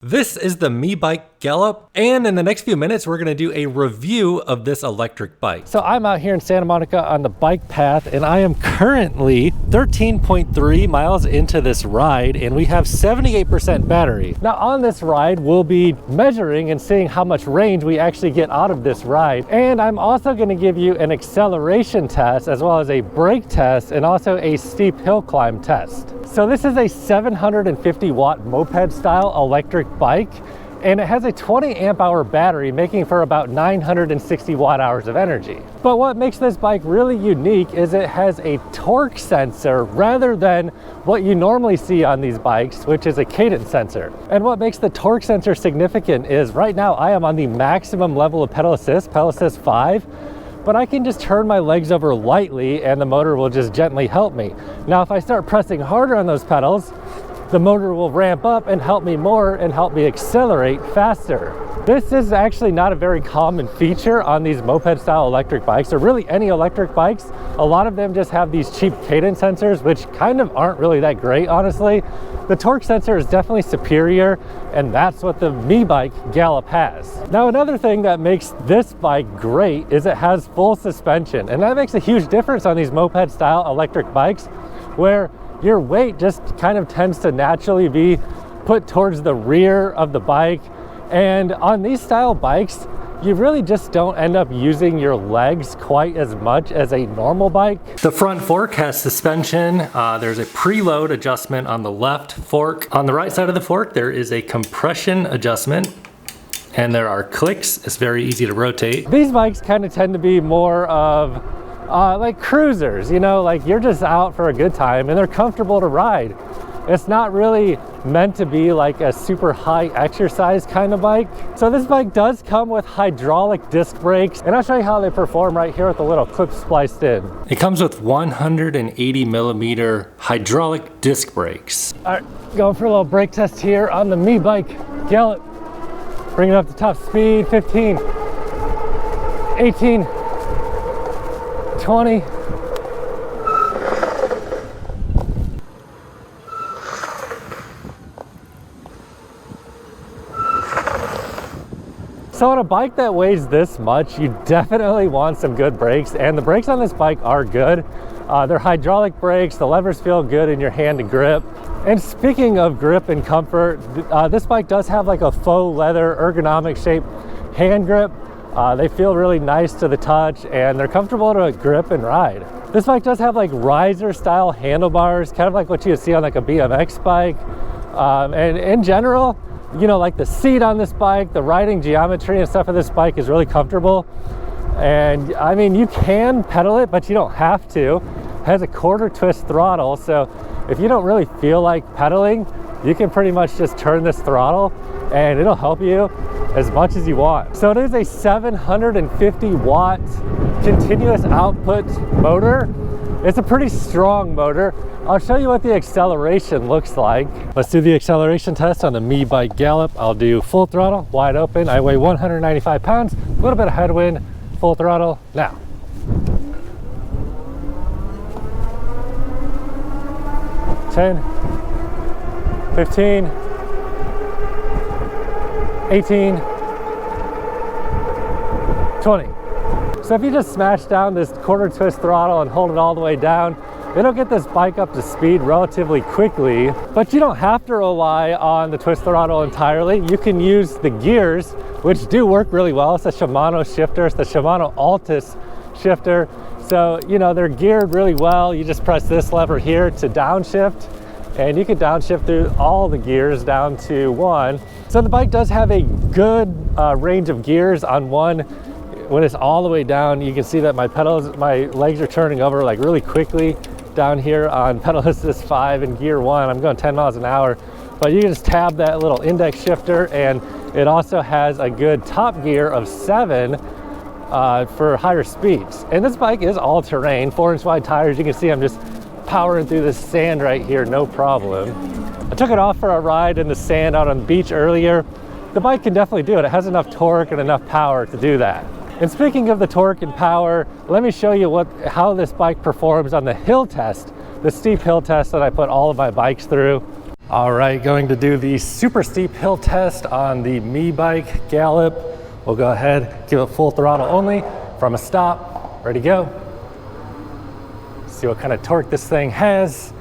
This is the MeeBike Gallop, and in the next few minutes we're going to do a review of this electric bike. So I'm out here in Santa Monica on the bike path, and I am currently 13.3 miles into this ride, and we have 78% battery. Now on this ride we'll be measuring and seeing how much range we actually get out of this ride, and I'm also going to give you an acceleration test as well as a brake test and also a steep hill climb test. So this is a 750 watt moped style electric bike, and it has a 20 amp hour battery, making for about 960 watt hours of energy. But what makes this bike really unique is it has a torque sensor rather than what you normally see on these bikes, which is a cadence sensor. And what makes the torque sensor significant is right now I am on the maximum level of pedal assist 5, but I can just turn my legs over lightly and the motor will just gently help me. Now, if I start pressing harder on those pedals, the motor will ramp up and help me more and help me accelerate faster. This is actually not a very common feature on these moped style electric bikes, or really any electric bikes. A lot of them just have these cheap cadence sensors, which kind of aren't really that great, honestly. The torque sensor is definitely superior, and that's what the MeeBike Gallop has. Now, another thing that makes this bike great is it has full suspension, and that makes a huge difference on these moped style electric bikes, where your weight just kind of tends to naturally be put towards the rear of the bike. And on these style bikes, you really just don't end up using your legs quite as much as a normal bike. The front fork has suspension. There's a preload adjustment on the left fork. On the right side of the fork, there is a compression adjustment, and there are clicks. It's very easy to rotate. These bikes kind of tend to be more of like cruisers, you know, like you're just out for a good time and they're comfortable to ride. It's not really meant to be like a super high exercise kind of bike. So this bike does come with hydraulic disc brakes, and I'll show you how they perform right here with the little clip spliced in. It comes with 180 millimeter hydraulic disc brakes. All right, going for a little brake test here on the MeeBike Gallop. Bring it up to top speed, 15, 18, 20. So on a bike that weighs this much, you definitely want some good brakes, and the brakes on this bike are good. They're hydraulic brakes, the levers feel good in your hand to grip. And speaking of grip and comfort, this bike does have like a faux leather ergonomic shaped hand grip. They feel really nice to the touch, and they're comfortable to grip and ride. This bike does have like riser style handlebars, kind of like what you see on like a BMX bike. And in general, you know, like the seat on this bike, the riding geometry and stuff of this bike is really comfortable. And I mean, you can pedal it, but you don't have to. It has a quarter twist throttle, so if you don't really feel like pedaling, you can pretty much just turn this throttle and it'll help you as much as you want. So it is a 750 watt continuous output motor. It's a pretty strong motor. I'll show you what the acceleration looks like. Let's do the acceleration test on the MeeBike Gallop. I'll do full throttle, wide open. I weigh 195 pounds, a little bit of headwind, full throttle now. Ten, 15, 18, 20. So if you just smash down this quarter twist throttle and hold it all the way down, it'll get this bike up to speed relatively quickly. But you don't have to rely on the twist throttle entirely. You can use the gears, which do work really well. It's a Shimano shifter. It's the Shimano Altus shifter. So, you know, they're geared really well. You just press this lever here to downshift, and you can downshift through all the gears down to one. So the bike does have a good range of gears on one. When it's all the way down, you can see that my legs are turning over like really quickly down here on pedal assist 5 in gear 1. I'm going 10 miles an hour, but you can just tab that little index shifter, and it also has a good top gear of 7 for higher speeds. And this bike is all terrain, 4-inch wide tires. You can see I'm just powering through this sand right here, no problem. I took it off for a ride in the sand out on the beach earlier. The bike can definitely do it. It has enough torque and enough power to do that. And speaking of the torque and power, let me show you how this bike performs on the hill test, the steep hill test that I put all of my bikes through. All right, going to do the super steep hill test on the MeeBike Gallop. We'll go ahead, give it full throttle only from a stop. Ready to go. See what kind of torque this thing has.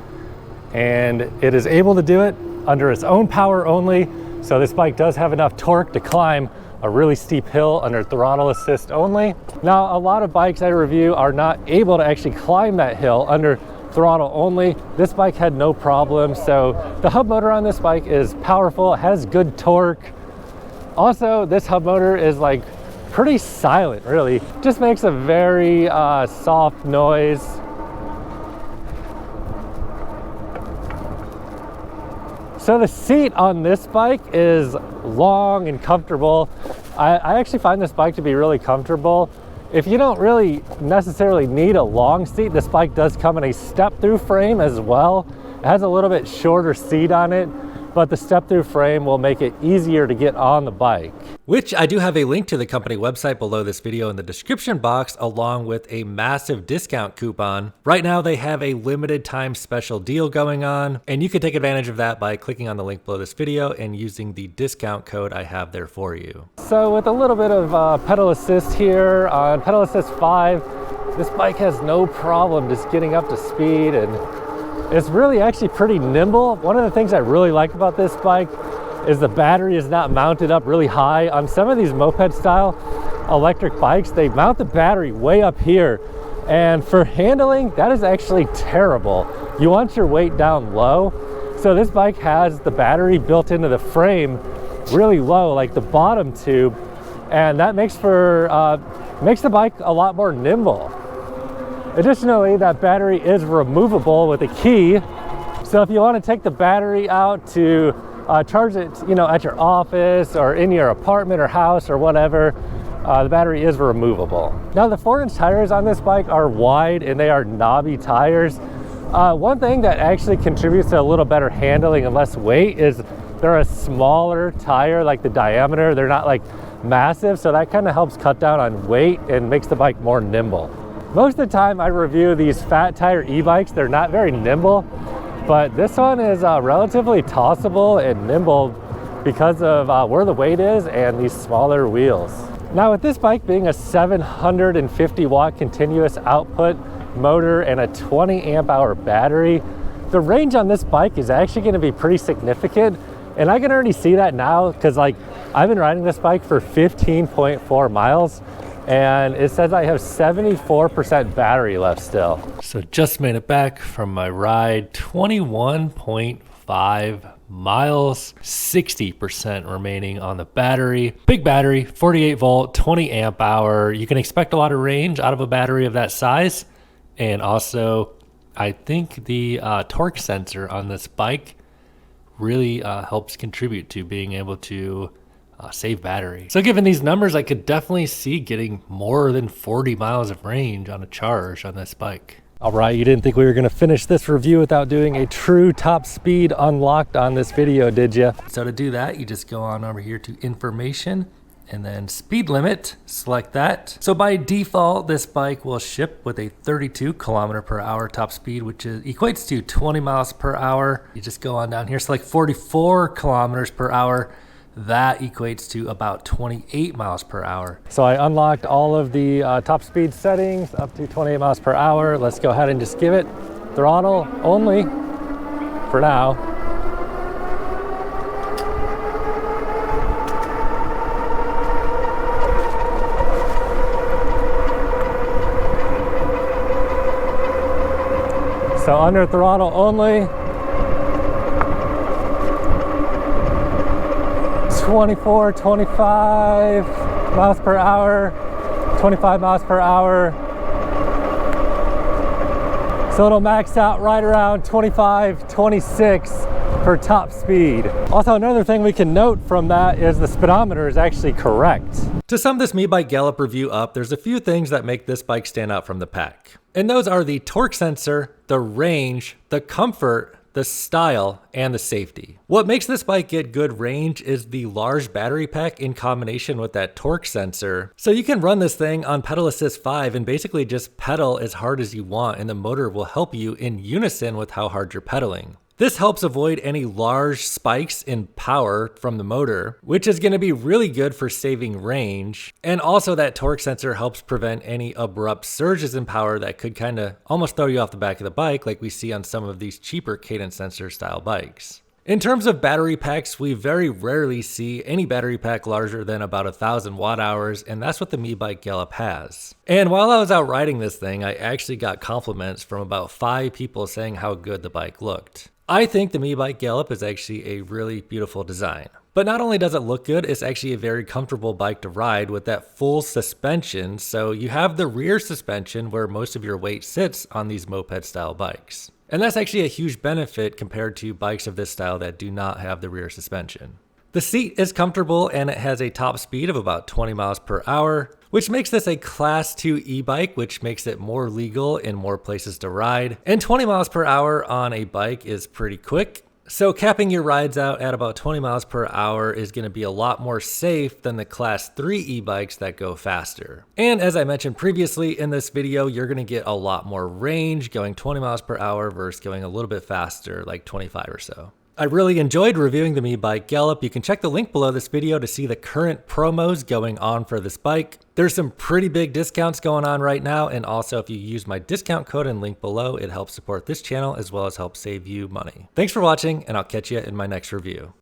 And it is able to do it under its own power only. So this bike does have enough torque to climb a really steep hill under throttle assist only. Now, a lot of bikes I review are not able to actually climb that hill under throttle only. This bike had no problem. So the hub motor on this bike is powerful, it has good torque. Also, this hub motor is like pretty silent, really. Just makes a very soft noise. So the seat on this bike is long and comfortable. I actually find this bike to be really comfortable. If you don't really necessarily need a long seat, this bike does come in a step-through frame as well. It has a little bit shorter seat on it, but the step-through frame will make it easier to get on the bike. Which I do have a link to the company website below this video in the description box, along with a massive discount coupon. Right now they have a limited time special deal going on, and you can take advantage of that by clicking on the link below this video and using the discount code I have there for you. So with a little bit of pedal assist here on pedal assist 5, this bike has no problem just getting up to speed, and it's really actually pretty nimble. One of the things I really like about this bike is the battery is not mounted up really high. On some of these moped style electric bikes, they mount the battery way up here. And for handling, that is actually terrible. You want your weight down low. So this bike has the battery built into the frame really low, like the bottom tube. And that makes the bike a lot more nimble. Additionally, that battery is removable with a key. So if you want to take the battery out to charge it, at your office or in your apartment or house or whatever, the battery is removable. Now, the 4-inch tires on this bike are wide and they are knobby tires. One thing that actually contributes to a little better handling and less weight is they're a smaller tire, like the diameter. They're not like massive, so that kind of helps cut down on weight and makes the bike more nimble. Most of the time I review these fat tire e-bikes, they're not very nimble, but this one is relatively tossable and nimble because of where the weight is and these smaller wheels. Now, with this bike being a 750 watt continuous output motor and a 20 amp hour battery, the range on this bike is actually going to be pretty significant. And I can already see that now because I've been riding this bike for 15.4 miles. And it says I have 74% battery left still. So just made it back from my ride, 21.5 miles, 60% remaining on the battery. Big battery, 48 volt, 20 amp hour. You can expect a lot of range out of a battery of that size. And also, I think the torque sensor on this bike really helps contribute to being able to save battery. So given these numbers, I could definitely see getting more than 40 miles of range on a charge on this bike. All right, you didn't think we were gonna finish this review without doing a true top speed unlocked on this video, did you? So to do that, you just go on over here to information and then speed limit, select that. So by default, this bike will ship with a 32 kilometer per hour top speed, which equates to 20 miles per hour. You just go on down here, select 44 kilometers per hour. That equates to about 28 miles per hour. So I unlocked all of the top speed settings up to 28 miles per hour. Let's go ahead and just give it throttle only for now. So under throttle only, 24, 25 miles per hour, 25 miles per hour. So it'll max out right around 25, 26 for top speed. Also, another thing we can note from that is the speedometer is actually correct. To sum this MeeBike Gallop review up, there's a few things that make this bike stand out from the pack. And those are the torque sensor, the range, the comfort, the style, and the safety. What makes this bike get good range is the large battery pack in combination with that torque sensor. So you can run this thing on pedal assist 5 and basically just pedal as hard as you want, and the motor will help you in unison with how hard you're pedaling. This helps avoid any large spikes in power from the motor, which is going to be really good for saving range. And also that torque sensor helps prevent any abrupt surges in power that could kind of almost throw you off the back of the bike like we see on some of these cheaper cadence sensor style bikes. In terms of battery packs, we very rarely see any battery pack larger than about 1,000 watt hours, and that's what the MeeBike Gallop has. And while I was out riding this thing, I actually got compliments from about 5 people saying how good the bike looked. I think the MeeBike Gallop is actually a really beautiful design. But not only does it look good, it's actually a very comfortable bike to ride with that full suspension. So you have the rear suspension where most of your weight sits on these moped style bikes. And that's actually a huge benefit compared to bikes of this style that do not have the rear suspension. The seat is comfortable and it has a top speed of about 20 miles per hour, which makes this a class 2 e-bike, which makes it more legal in more places to ride. And 20 miles per hour on a bike is pretty quick. So capping your rides out at about 20 miles per hour is going to be a lot more safe than the class 3 e-bikes that go faster. And as I mentioned previously in this video, you're going to get a lot more range going 20 miles per hour versus going a little bit faster, like 25 or so. I really enjoyed reviewing the MeeBike Gallop. You can check the link below this video to see the current promos going on for this bike. There's some pretty big discounts going on right now, and also if you use my discount code and link below, it helps support this channel as well as help save you money. Thanks for watching, and I'll catch you in my next review.